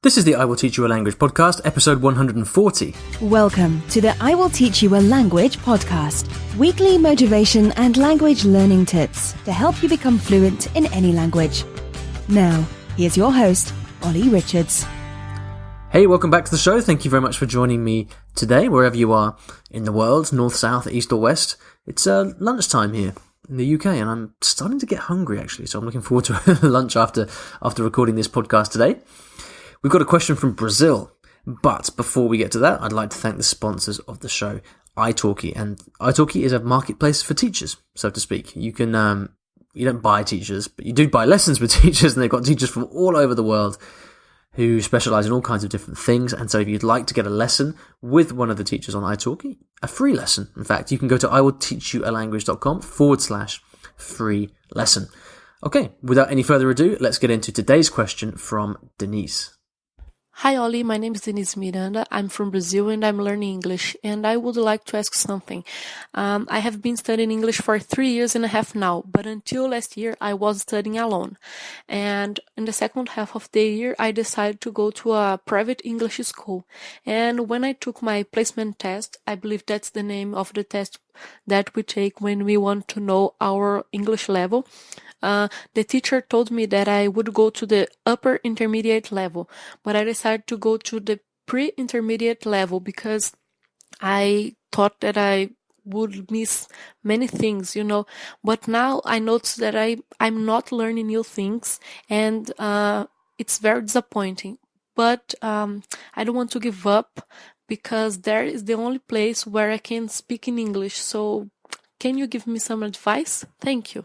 This is the I Will Teach You a Language podcast, episode 140. Welcome to the I Will Teach You a Language podcast. Weekly motivation and language learning tips to help you become fluent in any language. Now, here's your host, Ollie Richards. Hey, welcome back to the show. Thank you very much for joining me today, wherever you are in the world, north, south, east or west. It's lunchtime here in the UK and I'm starting to get hungry actually, so I'm looking forward to lunch after recording this podcast today. We've got a question from Brazil, but before we get to that, I'd like to thank the sponsors of the show, iTalki. And iTalki is a marketplace for teachers, so to speak. You can, you don't buy teachers, but you do buy lessons with teachers, and they've got teachers from all over the world who specialize in all kinds of different things. And so if you'd like to get a lesson with one of the teachers on iTalki, a free lesson, in fact, you can go to iwillteachyoualanguage.com/free lesson. Okay, without any further ado, let's get into today's question from Denise. Hi Ollie, my name is Denise Miranda. I'm from Brazil and I'm learning English, and I would like to ask something. I have been studying English for 3 years and a half now, but until last year I was studying alone. And in the second half of the year I decided to go to a private English school. And when I took my placement test, I believe that's the name of the test that we take when we want to know our English level, the teacher told me that I would go to the upper intermediate level, but I decided to go to the pre-intermediate level because I thought that I would miss many things, but now I notice that I'm not learning new things, and it's very disappointing. But I don't want to give up because there is the only place where I can speak in English. So can you give me some advice? Thank you.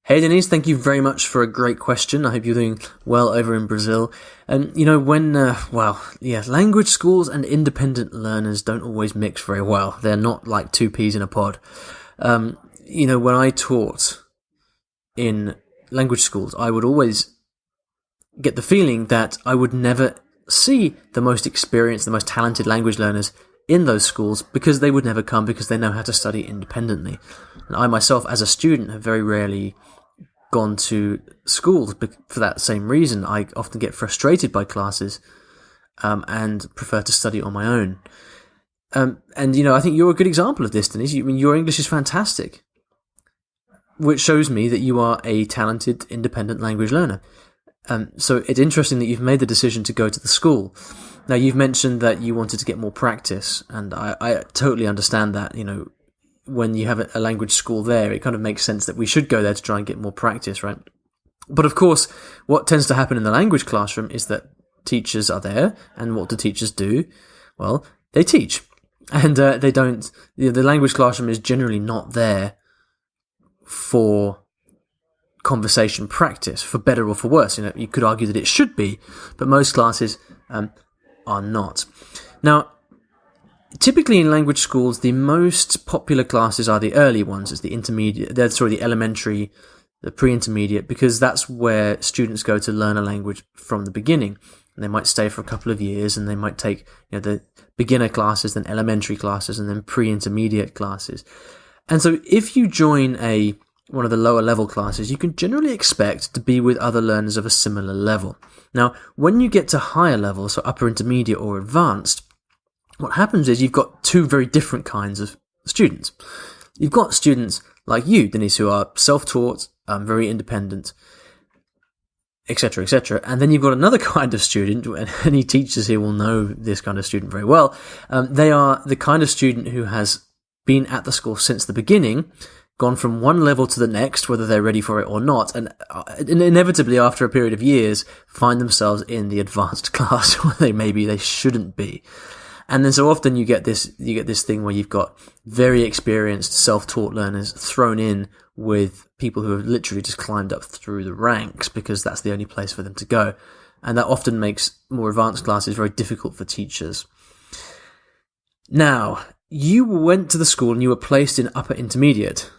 Hey Denise, thank you very much for a great question. I hope you're doing well over in Brazil. And language schools and independent learners don't always mix very well. They're not like two peas in a pod. When I taught in language schools, I would always get the feeling that I would never see the most experienced, the most talented language learners in those schools because they would never come because they know how to study independently. And I myself, as a student, have very rarely gone to schools for that same reason. I often get frustrated by classes and prefer to study on my own. I think you're a good example of this, Denise. Your English is fantastic, which shows me that you are a talented, independent language learner. So it's interesting that you've made the decision to go to the school. Now, you've mentioned that you wanted to get more practice, and I totally understand that. When you have a language school there, it kind of makes sense that we should go there to try and get more practice, right? But of course, what tends to happen in the language classroom is that teachers are there, and what do teachers do? Well, they teach. And they don't... The language classroom is generally not there for conversation practice, for better or for worse. You could argue that it should be, but most classes are not. Now, typically in language schools, the most popular classes are the early ones. It's the elementary, the pre-intermediate, because that's where students go to learn a language from the beginning. And they might stay for a couple of years, and they might take the beginner classes, then elementary classes, and then pre-intermediate classes. And so if you join one of the lower level classes, you can generally expect to be with other learners of a similar level. Now, when you get to higher levels, so upper intermediate or advanced, what happens is you've got two very different kinds of students. You've got students like you, Denise, who are self-taught, very independent, etc., etc. And then you've got another kind of student, and any teachers here will know this kind of student very well. They are the kind of student who has been at the school since the beginning, gone from one level to the next, whether they're ready for it or not, and inevitably after a period of years find themselves in the advanced class where they shouldn't be. And then so often you get this thing where you've got very experienced self-taught learners thrown in with people who have literally just climbed up through the ranks because that's the only place for them to go. And that often makes more advanced classes very difficult for teachers. Now, you went to the school and you were placed in upper intermediate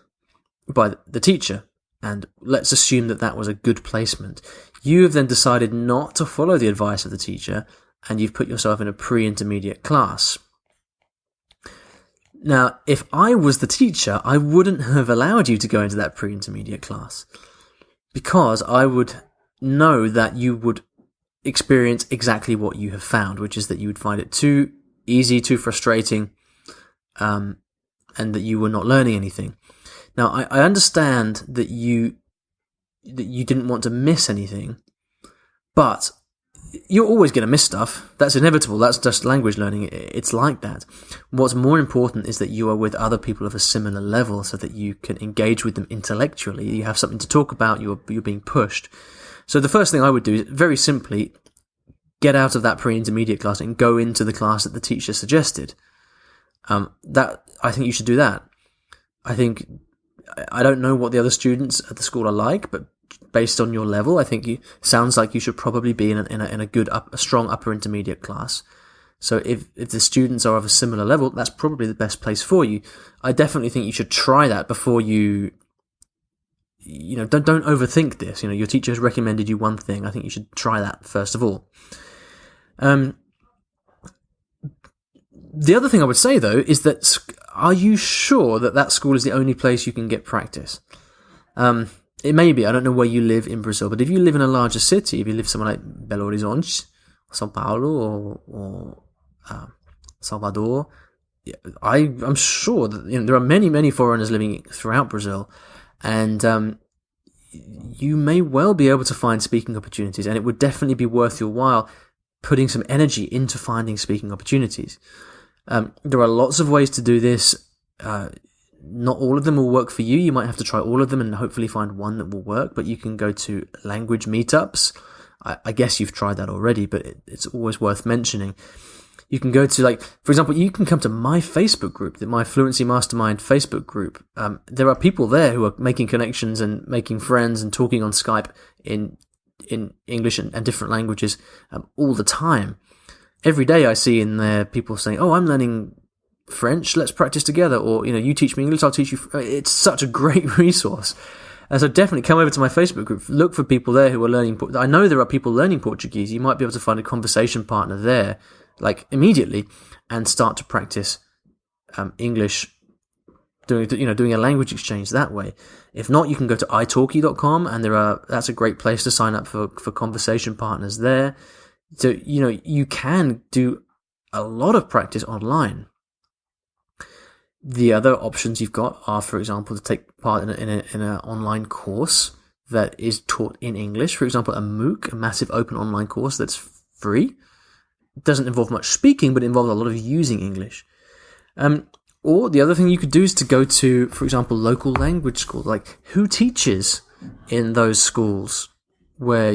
by the teacher. And let's assume that was a good placement. You have then decided not to follow the advice of the teacher, and you've put yourself in a pre-intermediate class. Now, if I was the teacher, I wouldn't have allowed you to go into that pre-intermediate class because I would know that you would experience exactly what you have found, which is that you would find it too easy, too frustrating, and that you were not learning anything. Now, I understand that you didn't want to miss anything, but you're always going to miss stuff. That's inevitable. That's just language learning. It's like that. What's more important is that you are with other people of a similar level so that you can engage with them intellectually. You have something to talk about. You're being pushed. So the first thing I would do is, very simply, get out of that pre-intermediate class and go into the class that the teacher suggested. I think you should do that. I don't know what the other students at the school are like, but based on your level, I think sounds like you should probably be in a strong upper intermediate class. So if the students are of a similar level, that's probably the best place for you. I definitely think you should try that before you don't overthink this. Your teacher has recommended you one thing. I think you should try that first of all. The other thing I would say, though, is that are you sure that school is the only place you can get practice? It may be. I don't know where you live in Brazil, but if you live in a larger city, if you live somewhere like Belo Horizonte, São Paulo, or Salvador, I'm sure that there are many, many foreigners living throughout Brazil, and you may well be able to find speaking opportunities, and it would definitely be worth your while putting some energy into finding speaking opportunities. There are lots of ways to do this. Not all of them will work for you. You might have to try all of them and hopefully find one that will work, but you can go to language meetups. I guess you've tried that already, but it's always worth mentioning. You can go to, for example, you can come to my Facebook group, my Fluency Mastermind Facebook group. There are people there who are making connections and making friends and talking on Skype in English and different languages all the time. Every day I see in there people saying, "Oh, I'm learning French, let's practice together," or, you teach me English, I'll teach you. It's such a great resource. So definitely come over to my Facebook group, look for people there who are learning. I know there are people learning Portuguese. You might be able to find a conversation partner there, immediately, and start to practice English, doing a language exchange that way. If not, you can go to iTalki.com, and that's a great place to sign up for conversation partners there. So, you can do a lot of practice online. The other options you've got are, for example, to take part in an online course that is taught in English. For example, a MOOC, a massive open online course that's free. It doesn't involve much speaking, but it involves a lot of using English. Or the other thing you could do is to go to, for example, local language schools. Who teaches in those schools? Where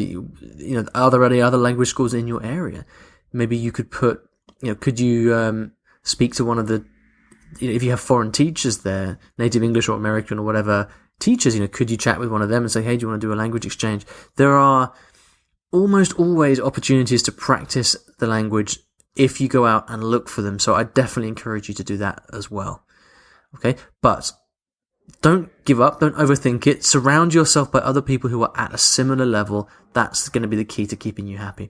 are there any other language schools in your area? Maybe you could could you speak to one of the, if you have foreign teachers there, native English or American or whatever teachers, could you chat with one of them and say, "Hey, do you want to do a language exchange?" There are almost always opportunities to practice the language if you go out and look for them. So I definitely encourage you to do that as well. Okay, but don't give up. Don't overthink it. Surround yourself by other people who are at a similar level. That's going to be the key to keeping you happy.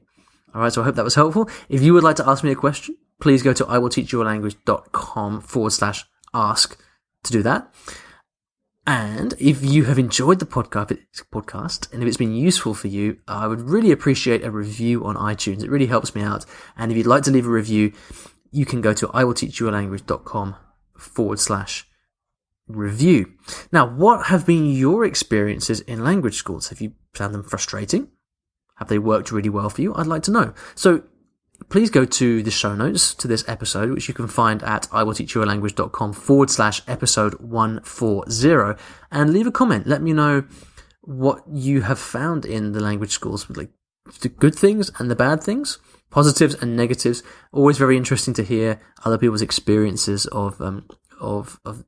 All right, so I hope that was helpful. If you would like to ask me a question, please go to iwillteachyoualanguage.com/ask to do that. And if you have enjoyed the podcast, and if it's been useful for you, I would really appreciate a review on iTunes. It really helps me out. And if you'd like to leave a review, you can go to iwillteachyoualanguage.com/review. Now, what have been your experiences in language schools? Have you found them frustrating? Have they worked really well for you? I'd like to know. So please go to the show notes to this episode, which you can find at iwillteachyoualanguage.com/episode 140, and leave a comment. Let me know what you have found in the language schools, the good things and the bad things, positives and negatives. Always very interesting to hear other people's experiences of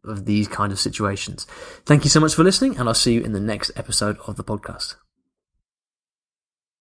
these kind of situations. Thank you so much for listening, and I'll see you in the next episode of the podcast.